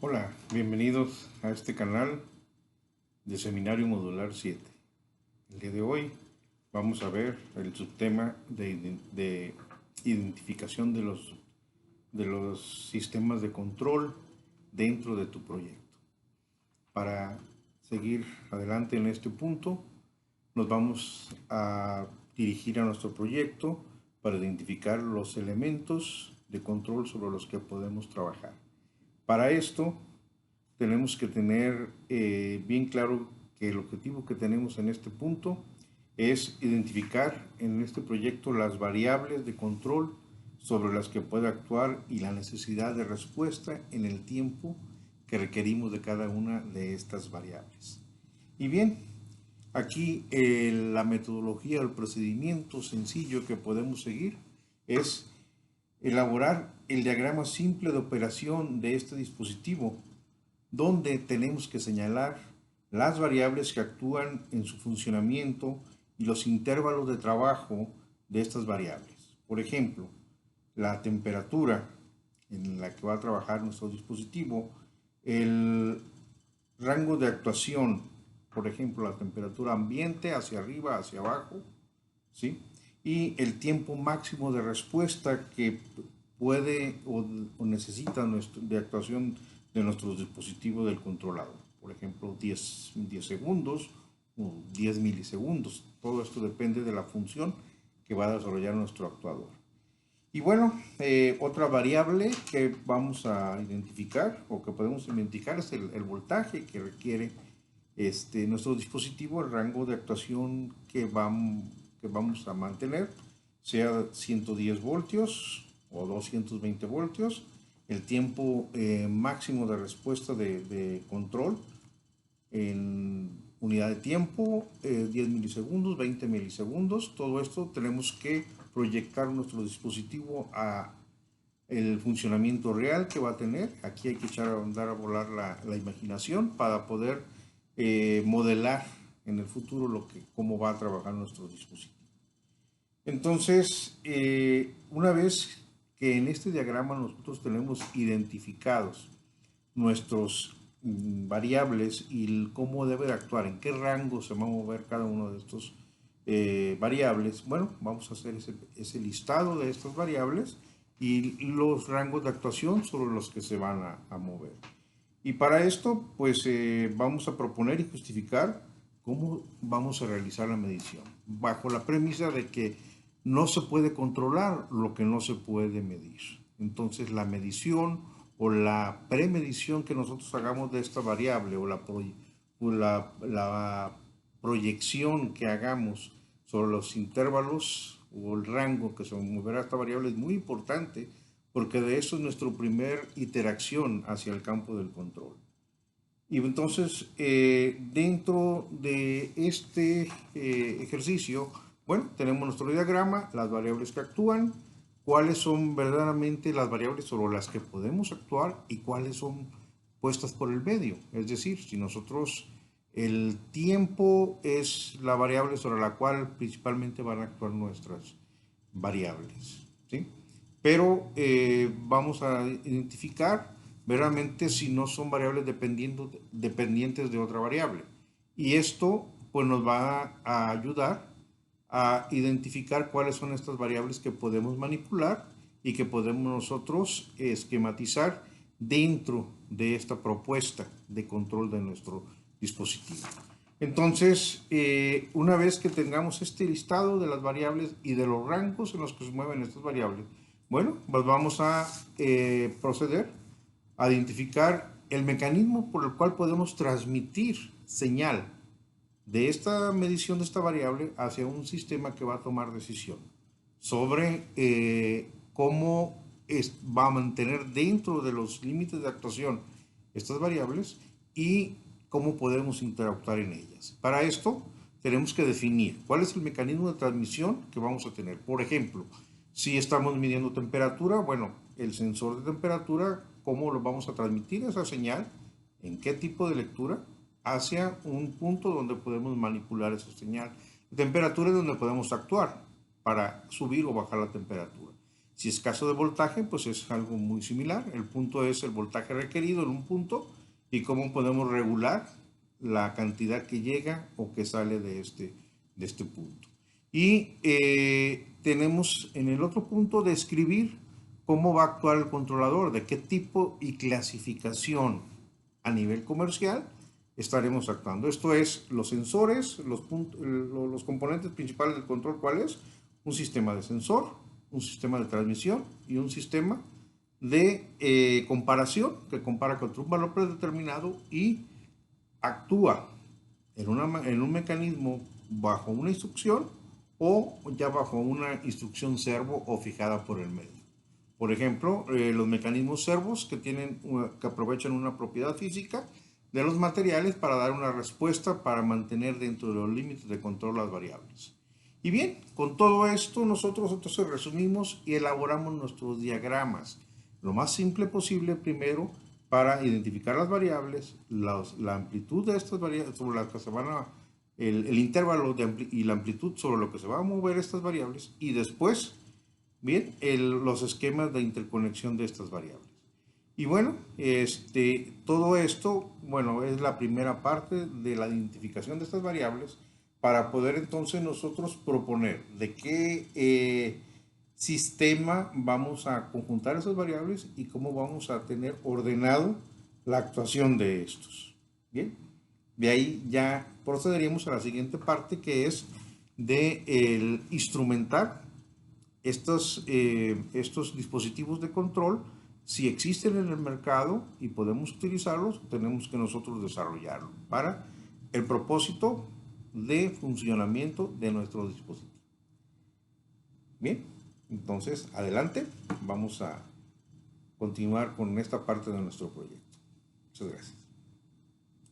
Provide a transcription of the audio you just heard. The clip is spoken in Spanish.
Hola, bienvenidos a este canal de Seminario Modular 7. El día de hoy vamos a ver el subtema de identificación de los sistemas de control dentro de tu proyecto. Para seguir adelante en este punto, nos vamos a dirigir a nuestro proyecto para identificar los elementos de control sobre los que podemos trabajar. Para esto, tenemos que tener bien claro que el objetivo que tenemos en este punto es identificar en este proyecto las variables de control sobre las que puede actuar y la necesidad de respuesta en el tiempo que requerimos de cada una de estas variables. Y bien, aquí la metodología o el procedimiento sencillo que podemos seguir es elaborar el diagrama simple de operación de este dispositivo, donde tenemos que señalar las variables que actúan en su funcionamiento y los intervalos de trabajo de estas variables. Por ejemplo, la temperatura en la que va a trabajar nuestro dispositivo, el rango de actuación, por ejemplo, la temperatura ambiente hacia arriba, hacia abajo, ¿sí? Y el tiempo máximo de respuesta que puede o necesita de actuación de nuestro dispositivo del controlador. Por ejemplo, 10 segundos o 10 milisegundos. Todo esto depende de la función que va a desarrollar nuestro actuador. Y bueno, otra variable que vamos a identificar o que podemos identificar es el voltaje que requiere nuestro dispositivo, el rango de actuación que vamos a mantener, sea 110 voltios o 220 voltios, el tiempo máximo de respuesta de control en unidad de tiempo, 10 milisegundos, 20 milisegundos. Todo esto tenemos que proyectar nuestro dispositivo a el funcionamiento real que va a tener. Aquí hay que andar a volar la imaginación para poder modelar en el futuro cómo va a trabajar nuestro dispositivo. Entonces, una vez que en este diagrama nosotros tenemos identificados nuestros variables y cómo debe de actuar, en qué rango se va a mover cada uno de estos variables, bueno, vamos a hacer ese listado de estas variables y los rangos de actuación sobre los que se van a mover. Y para esto, pues vamos a proponer y justificar cómo vamos a realizar la medición, bajo la premisa de que no se puede controlar lo que no se puede medir. Entonces, la medición o la premedición que nosotros hagamos de esta variable o la proyección que hagamos sobre los intervalos o el rango que se moverá esta variable es muy importante, porque de eso es nuestra primera interacción hacia el campo del control. Y entonces, dentro de este ejercicio, bueno, tenemos nuestro diagrama, las variables que actúan, cuáles son verdaderamente las variables sobre las que podemos actuar y cuáles son puestas por el medio. Es decir, si nosotros el tiempo es la variable sobre la cual principalmente van a actuar nuestras variables, ¿sí? Pero vamos a identificar verdaderamente si no son variables dependientes de otra variable. Y esto pues nos va a ayudar a identificar cuáles son estas variables que podemos manipular y que podemos nosotros esquematizar dentro de esta propuesta de control de nuestro dispositivo. Entonces, una vez que tengamos este listado de las variables y de los rangos en los que se mueven estas variables, bueno, pues vamos a proceder a identificar el mecanismo por el cual podemos transmitir señal de esta medición de esta variable hacia un sistema que va a tomar decisión sobre cómo va a mantener dentro de los límites de actuación estas variables y cómo podemos interactuar en ellas. Para esto tenemos que definir cuál es el mecanismo de transmisión que vamos a tener. Por ejemplo, si estamos midiendo temperatura, bueno, el sensor de temperatura, ¿cómo lo vamos a transmitir esa señal? ¿En qué tipo de lectura? Hacia un punto donde podemos manipular esa señal. La temperatura es donde podemos actuar para subir o bajar la temperatura. Si es caso de voltaje, pues es algo muy similar. El punto es el voltaje requerido en un punto y cómo podemos regular la cantidad que llega o que sale de este punto. Y tenemos en el otro punto describir cómo va a actuar el controlador, de qué tipo y clasificación a nivel comercial estaremos actuando. Esto es los sensores, los componentes principales del control, ¿cuál es? Un sistema de sensor, un sistema de transmisión y un sistema de comparación que compara contra un valor predeterminado y actúa en un mecanismo bajo una instrucción o ya bajo una instrucción servo o fijada por el medio. Por ejemplo, los mecanismos servos que aprovechan una propiedad física de los materiales para dar una respuesta para mantener dentro de los límites de control las variables. Y bien, con todo esto nosotros entonces resumimos y elaboramos nuestros diagramas lo más simple posible primero para identificar las variables, la amplitud de estas variables sobre las que se van a, el intervalo y la amplitud sobre lo que se van a mover estas variables y después, bien, los esquemas de interconexión de estas variables. Y bueno, todo esto, bueno, es la primera parte de la identificación de estas variables para poder entonces nosotros proponer de qué sistema vamos a conjuntar esas variables y cómo vamos a tener ordenado la actuación de estos. Bien, de ahí ya procederíamos a la siguiente parte que es de instrumentar estos dispositivos de control. Si existen en el mercado y podemos utilizarlos, tenemos que nosotros desarrollarlo para el propósito de funcionamiento de nuestro dispositivo. Bien, entonces adelante, vamos a continuar con esta parte de nuestro proyecto. Muchas gracias.